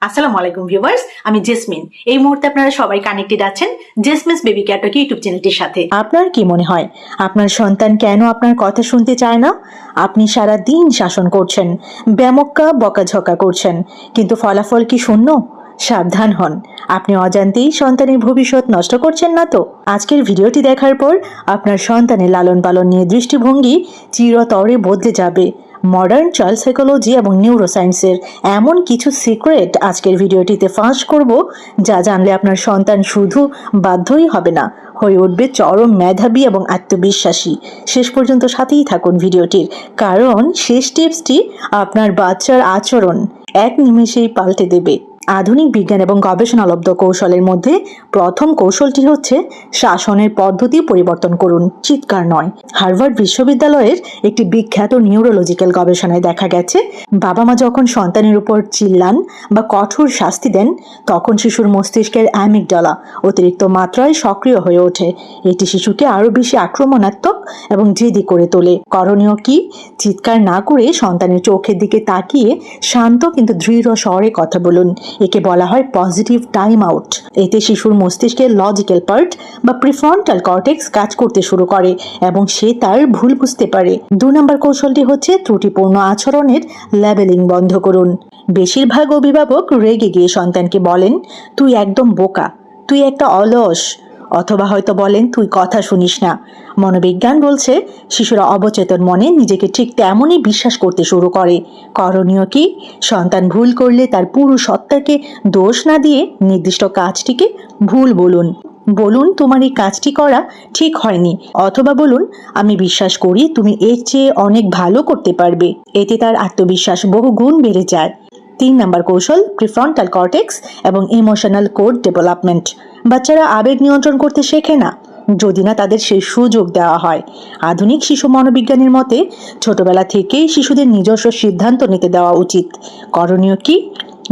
আসসালামু আলাইকুম ভিউয়ার্স, আমি জেসমিন। এই মুহূর্তে আপনারা সবাই কানেক্টেড আছেন জেসমিনস বেবি কেয়ার টক ইউটিউব চ্যানেলটির সাথে। আপনার কি মনে হয় আপনার সন্তান কেন আপনার কথা শুনতে চায় না? আপনি সারা দিন শাসন করছেন, ব্যামক্কা বকাঝকা করছেন, কিন্তু ফলাফল কি শূন্য? সাবধান হন, আপনি অজান্তেই সন্তানের ভবিষ্যৎ নষ্ট করছেন না তো? আজকের ভিডিওটি দেখার পর আপনার সন্তানের লালন পালন নিয়ে দৃষ্টিভঙ্গি চিরতরে বদলে যাবে। মডার্ন চাইল্ড সাইকোলজি এবং নিউরোসায়েন্সের এমন কিছু সিক্রেট আজকের ভিডিওটিতে ফাঁস করব, যা জানলে আপনার সন্তান শুধু বাধ্যই হবে না, হয়ে উঠবে চরম মেধাবী এবং আত্মবিশ্বাসী। শেষ পর্যন্ত সাথেই থাকুন ভিডিওটির, কারণ শেষ টিপসটি আপনার বাচ্চার আচরণ এক নিমেষেই পাল্টে দেবে। আধুনিক বিজ্ঞান এবং গবেষণালব্ধ কৌশলের মধ্যে প্রথম কৌশলটি হচ্ছে শাসনের পদ্ধতি পরিবর্তন করুন, চিৎকার নয়। হার্ভার্ড বিশ্ববিদ্যালয়ের একটি বিখ্যাত নিউরোলজিক্যাল গবেষণায় দেখা গেছে, বাবা মা যখন সন্তানের উপর চিল্লান বা কঠোর শাস্তি দেন, তখন শিশুর মস্তিষ্কের অ্যামিগডালা অতিরিক্ত মাত্রায় সক্রিয় হয়ে ওঠে। এটি শিশুকে আরও বেশি আক্রমণাত্মক এবং জেদি করে তোলে। করণীয় কি? চিৎকার না করে সন্তানের চোখের দিকে তাকিয়ে শান্ত কিন্তু দৃঢ় স্বরে কথা বলুন। একে বলা হয় পজিটিভ টাইম আউট। এতে শিশুর মস্তিষ্কের লজিক্যাল পার্ট বা প্রিফ্রন্টাল কর্টেক্স কাজ করতে শুরু করে এবং সে তার ভুল বুঝতে পারে। 2 নম্বর কৌশলটি হচ্ছে ত্রুটিপূর্ণ আচরণের লেবেলিং বন্ধ করুন। বেশিরভাগ অভিভাবক রেগে গিয়ে সন্তানকে বলেন, তুই একদম বোকা, তুই একটা অলস, অথবা হয়তো বলেন, তুই কথা শুনিস না। মনোবিজ্ঞান বলছে শিশুরা অবচেতন মনে নিজেকে ঠিক তেমনই বিশ্বাস করতে শুরু করে। করণীয় কি? সন্তান ভুল করলে তার পুরো সত্তাকে দোষ না দিয়ে নির্দিষ্ট কাজটিকে ভুল বলুন। বলুন, তোমার এই কাজটি করা ঠিক হয়নি, অথবা বলুন, আমি বিশ্বাস করি তুমি এর চেয়ে অনেক ভালো করতে পারবে। এতে তার আত্মবিশ্বাস বহু গুণ বেড়ে যায়। 3 নম্বর কৌশল, প্রিফ্রন্টাল কর্টেক্স এবং ইমোশনাল কোড ডেভেলপমেন্ট। বাচ্চারা আবেগ নিয়ন্ত্রণ করতে শেখে না যদি না তাদের সেই সুযোগ দেওয়া হয়। আধুনিক শিশু মনোবিজ্ঞানের মতে ছোটবেলা থেকেই শিশুদের নিজস্ব সিদ্ধান্ত নিতে দেওয়া উচিত। করণীয় কি?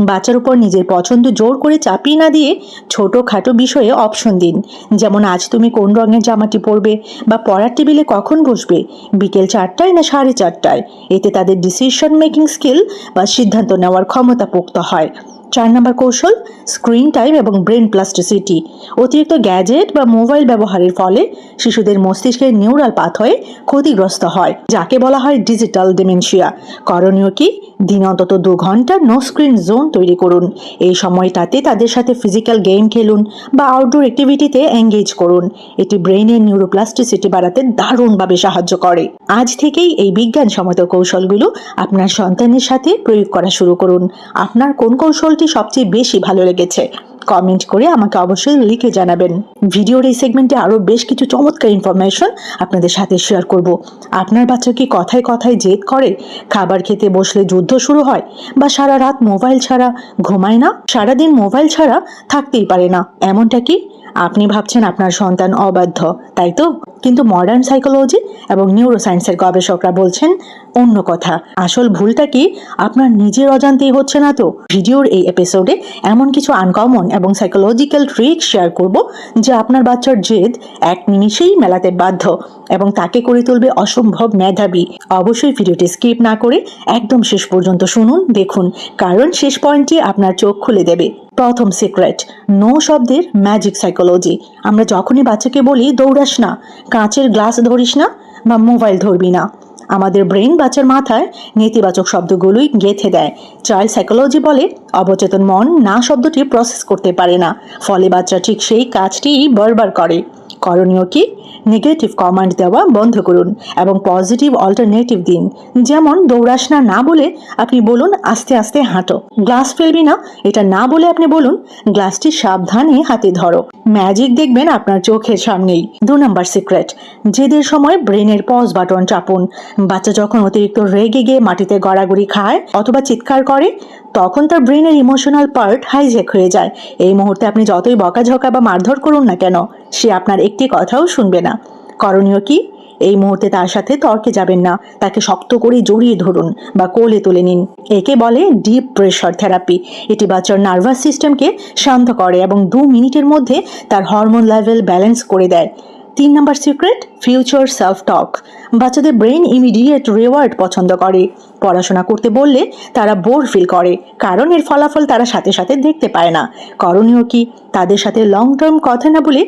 বাচ্চার উপর নিজের পছন্দ জোর করে চাপিয়ে না দিয়ে ছোটোখাটো বিষয়ে অপশন দিন, যেমন আজ তুমি কোন রঙের জামাটি পরবে, বা পড়ার টেবিলে কখন বসবে, বিকেল 4টায় না 4:30টায়। এতে তাদের ডিসিশন মেকিং স্কিল বা সিদ্ধান্ত নেওয়ার ক্ষমতা পোক্ত হয়। 4 নম্বর কৌশল, স্ক্রিন টাইম এবং ব্রেন প্লাস্টিসিটি। অতিরিক্ত গ্যাজেট বা মোবাইল ব্যবহারের ফলে শিশুদের মস্তিষ্কের নিউরাল পাথওয়ে ক্ষতিগ্রস্ত হয়, যাকে বলা হয় ডিজিটাল ডিমেনশিয়া। করণীয় কি? দিনে অন্তত 2 ঘন্টা নো স্ক্রিন জোন তৈরি করুন। এই সময়টাতে তাদের সাথে ফিজিক্যাল গেম খেলুন বা আউটডোর অ্যাক্টিভিটিতে এঙ্গেজ করুন। এটি ব্রেইনের নিউরোপ্লাস্টিসিটি বাড়াতে দারুণভাবে সাহায্য করে। আজ থেকেই এই বিজ্ঞানসম্মত কৌশলগুলো আপনার সন্তানের সাথে প্রয়োগ করা শুরু করুন। আপনার কোন কৌশলটি সবচেয়ে বেশি ভালো লেগেছে কমেন্ট করে আমাকে অবশ্যই লিখে জানাবেন। ভিডিওর এই সেগমেন্টে আরও বেশ কিছু চমৎকার ইনফরমেশন আপনাদের সাথে শেয়ার করব। আপনার বাচ্চা কি কথায় কথায় জেদ করে, খাবার খেতে বসলে যুদ্ধ শুরু হয়, বা সারা রাত মোবাইল ছাড়া ঘুমায় না? সারাদিন মোবাইল ছাড়া থাকতেই পারে না, এমনটা কি? আপনি ভাবছেন আপনার সন্তান অবাধ্য, তাই তো? কিন্তু মডার্ন সাইকোলজি এবং নিউরোসায়েন্সের গবেষকরা বলছেন অন্য কথা। আসল ভুলটা কি আপনার নিজের অজান্তেই হচ্ছে না তো? ভিডিওর এই এপিসোডে এমন কিছু আনকমন এবং সাইকোলজিক্যাল ট্রিক শেয়ার করব, যা আপনার বাচ্চার জেদ এক নিমিষেই মেলাতে বাধ্য এবং তাকে করে তুলবে অসম্ভব মেধাবী। অবশ্যই ভিডিওটি স্কিপ না করে একদম শেষ পর্যন্ত শুনুন, দেখুন, কারণ শেষ পয়েন্টটি আপনার চোখ খুলে দেবে। প্রথম সিক্রেট, নো শব্দের ম্যাজিক সাইকোলজি। আমরা যখনই বাচ্চাকে বলি দৌড়াস না, কাঁচের গ্লাস ধরিস না, বা মোবাইল ধরবি না, আমাদের ব্রেন বাচ্চার মাথায় নেতিবাচক শব্দগুলোই গেঁথে দেয়। চাইল্ড সাইকোলজি বলে অবচেতন মন না শব্দটি প্রসেস করতে পারে না, ফলে বাচ্চা ঠিক সেই কাজটিই বারবার করে। করণীয় কি? নেগেটিভ কমান্ড দেওয়া বন্ধ করুন এবং পজিটিভ অল্টারনেটিভ দিন। যেমন দৌড়াস না না বলে আপনি বলুন আস্তে আস্তে হাঁটো। গ্লাস ফেলবি না এটা না বলে আপনি বলুন গ্লাসটি সাবধানে হাতে ধরো। ম্যাজিক দেখবেন আপনার চোখের সামনেই। 2 নম্বর সিক্রেট, জেদের সময় ব্রেনের পজ বাটন চাপুন। বাচ্চা যখন অতিরিক্ত রেগে গিয়ে মাটিতে গড়াগড়ি খায় অথবা চিৎকার করে, তখন তার ব্রেনের ইমোশনাল পার্ট হাইজ্যাক হয়ে যায়। এই মুহূর্তে আপনি যতই বকাঝকা বা মারধর করুন না কেন, সে আপনার একটি কথাও শুনবে না। করণীয় কি? এই মুহূর্তে তার সাথে তর্কে যাবেন না, তাকে শক্ত করে জড়িয়ে ধরুন বা কোলে তুলে নিন। একে বলে ডিপ প্রেশার থেরাপি। এটি বাচ্চার নার্ভাস সিস্টেমকে শান্ত করে এবং 2 মিনিটের মধ্যে তার হরমোন লেভেল ব্যালেন্স করে দেয়। 3 নম্বর সিক্রেট, ফিউচার সেলফ টক। বাচ্চাদের ব্রেন ইমিডিয়েট রিওয়ার্ড পছন্দ করে। পড়াশোনা করতে বললে তারা বোর ফিল করে, কারণ এর ফলাফল তারা সাথে সাথে দেখতে পায় না। করণীয় কি? তাদের সাথে লং টার্ম কথা না বলে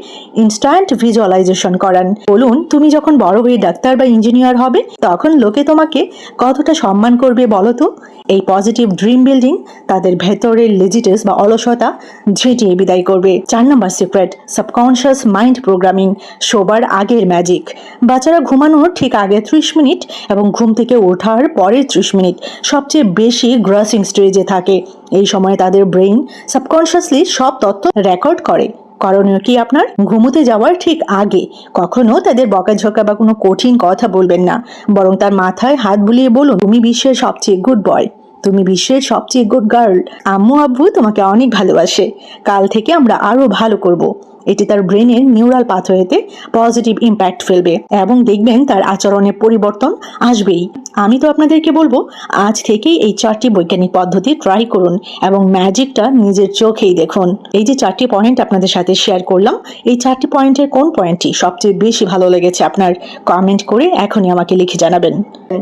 ইনস্ট্যান্ট ভিজুয়ালাইজেশন করান। বলুন, তুমি যখন বড় হয়ে ডাক্তার বা ইঞ্জিনিয়ার হবে তখন লোকে তোমাকে কতটা সম্মান করবে বলো তো। এই পজিটিভ ড্রিম বিল্ডিং তাদের ভেতরের লেজিটাস বা অলসতা ঝেঁটিয়ে বিদায় করবে। 4 নম্বর সিক্রেট, সাবকনশিয়াস মাইন্ড প্রোগ্রামিং, শোবার আগের ম্যাজিক। বাচ্চারা ঘুমানোর ঠিক আগে 30 মিনিট এবং ঘুম থেকে ওঠার পরের 30 মিনিট সবচেয়ে বেশি গ্রাসিং স্টেজে থাকে। এই সময় তাদের ব্রেইন সাবকনশিয়াসলি সব তথ্য রেকর্ড করে। করণীয় কি আপনার? ঘুমোতে যাওয়ার ঠিক আগে কখনো তাদের বকাঝকা বা কোনো কঠিন কথা বলবেন না, বরং তার মাথায় হাত বুলিয়ে বলুন, তুমি বিশ্বের সবচেয়ে গুড বয়, তুমি বিশ্বের সবচেয়ে গুড গার্ল, আম্মু আব্বু তোমাকে অনেক ভালোবাসে, কাল থেকে আমরা আরো ভালো করব। এটি তার ব্রেনের নিউরাল পাথওয়েতে পজিটিভ ইম্প্যাক্ট ফেলবে এবং দেখবেন তার আচরণে পরিবর্তন আসবেই। আমি তো আপনাদেরকে বলবো, আজ থেকেই এই 4টি বৈজ্ঞানিক পদ্ধতি ট্রাই করুন এবং ম্যাজিকটা নিজের চোখেই দেখুন। এই যে 4টি পয়েন্ট আপনাদের সাথে শেয়ার করলাম, এই 4টি পয়েন্টের কোন পয়েন্টটি সবচেয়ে বেশি ভালো লেগেছে আপনার? কমেন্ট করে এখনই আমাকে লিখে জানাবেন।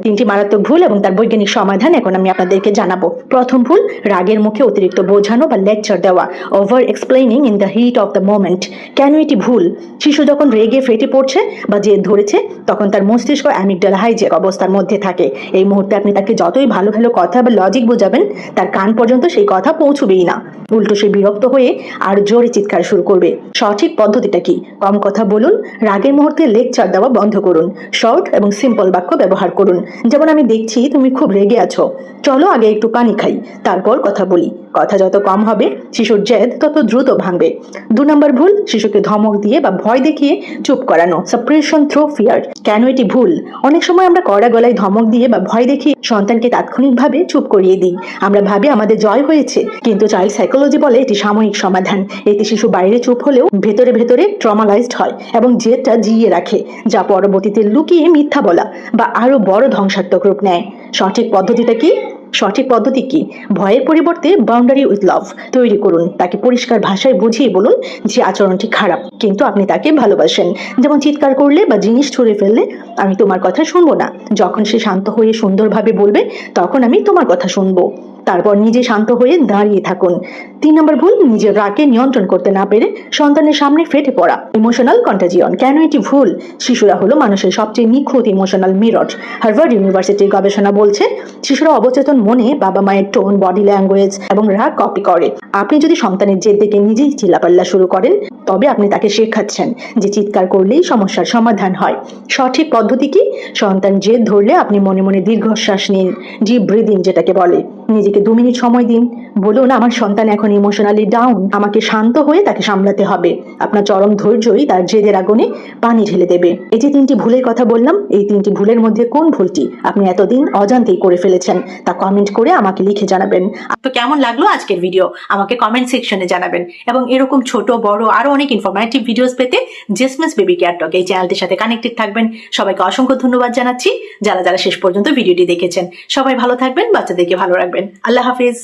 3টি মারাত্মক ভুল এবং তার বৈজ্ঞানিক সমাধান এখন আমি আপনাদেরকে জানাবো। প্রথম ভুল, রাগের মুখে অতিরিক্ত বোঝানো বা লেকচার দেওয়া, over explaining in the heat of the moment. কেন এটি ভুল? শিশু যখন রেগে ফেটে পড়ছে বা জেদ ধরেছে তখন তার মস্তিষ্ক অ্যামিগডালা হাইজ্যাক অবস্থার মধ্যে থাকে। এই মুহূর্তে আপনি তাকে যতই ভালো ভালো কথা বা লজিক বোঝাবেন, তার কান পর্যন্ত সেই কথা পৌঁছবেই না। উল্টো সে বিরক্ত হয়ে আর জোরে চিৎকার শুরু করবে। সঠিক পদ্ধতিটা কি? কম কথা বলুন, রাগের মুহূর্তে লেকচার দেওয়া বন্ধ করুন, শর্ট এবং সিম্পল বাক্য ব্যবহার করুন। যেমন, আমি দেখছি তুমি খুব রেগে আছো, চলো আগে একটু পানি খাই, তারপর কথা বলি। কথা যত কম হবে শিশুর জেদ তত দ্রুত ভাঙবে। 2 নম্বর ভুল, শিশুকে ধমক দিয়ে বা ভয় দেখিয়ে চুপ করানো, সাপ্রেশন থ্রু ফিয়ার। কেন এটি ভুল? অনেক সময় আমরা কড়া গলায় ধমক দিয়ে বা ভয় দেখিয়ে সন্তানকে তাৎক্ষণিকভাবে চুপ করিয়ে দিই। আমরা ভাবি আমাদের জয় হয়েছে, কিন্তু চাইল্ড সাইকোলজি বলে এটি সাময়িক সমাধান। এতে শিশু বাইরে চুপ হলেও ভেতরে ভেতরে ট্রমালাইজড হয় এবং জেদটা জিইয়ে রাখে, যা পরবর্তীতে লুকিয়ে মিথ্যা বলা বা আরো বড় ধ্বংসাত্মক রূপ নেয়। সঠিক পদ্ধতিটা কি? সঠিক পদ্ধতি কি? ভয়ের পরিবর্তে বাউন্ডারি উইথ লাভ তৈরি করুন। তাকে পরিষ্কার ভাষায় বুঝিয়ে বলুন যে আচরণটি খারাপ, কিন্তু আপনি তাকে ভালোবাসেন। যেমন, চিৎকার করলে বা জিনিস ছুঁড়ে ফেললে আমি তোমার কথা শুনবো না। যখন সে শান্ত হয়ে সুন্দরভাবে বলবে তখন আমি তোমার কথা শুনবো। তারপর নিজে শান্ত হয়ে দাঁড়িয়ে থাকুন। 3 নম্বর ভুল, নিজের রাগকে নিয়ন্ত্রণ করতে না পেরে সন্তানের সামনে ফেটে পড়া, ইমোশনাল কন্টাজিয়ন। কেন এটি ভুল? শিশুরা হলো মানুষের সবচেয়ে নিখুঁত ইমোশনাল মিরর। হার্ভার্ড ইউনিভার্সিটির গবেষণা বলছে শিশুরা অবচেতন মনে বাবা মায়ের টোন, বডি ল্যাঙ্গুয়েজ এবং রাগ কপি করে। আপনি যদি সন্তানের জেদ দেখে নিজেই চিল্লাপাল্লা শুরু করেন, তবে আপনি তাকে শেখাচ্ছেন যে চিৎকার করলেই সমস্যার সমাধান হয়। সঠিক পদ্ধতি কি? সন্তান জেদ ধরলে আপনি মনে মনে দীর্ঘশ্বাস নিন, ডিপ ব্রিদিং যেটাকে বলে। নিজেকে 2 মিনিট সময় দিন। বলুন, আমার সন্তান এখন ইমোশনালি ডাউন, আমাকে শান্ত হয়ে তাকে সামলাতে হবে। আপনার চরম ধৈর্যই তার জেদের আগুনে পানি ঢেলে দেবে। এই যে 3টি ভুলের কথা বললাম, এই 3টি ভুলের মধ্যে কোন ভুলটি আপনি এতদিন অজান্তেই করে ফেলেছেন তা কমেন্ট করে আমাকে লিখে জানাবেন। তো কেমন লাগলো আজকের ভিডিও আমাকে কমেন্ট সেকশনে জানাবেন, এবং এরকম ছোট বড় আরো অনেক ইনফরমেটিভ ভিডিওস পেতে জেসমিনস বেবি কেয়ার টক এই চ্যানেলটির সাথে কানেক্টেড থাকবেন। সবাইকে অসংখ্য ধন্যবাদ জানাচ্ছি যারা যারা শেষ পর্যন্ত ভিডিওটি দেখেছেন। সবাই ভালো থাকবেন, বাচ্চাদেরকে ভালো রাখবেন। আল্লাহ হাফিজ।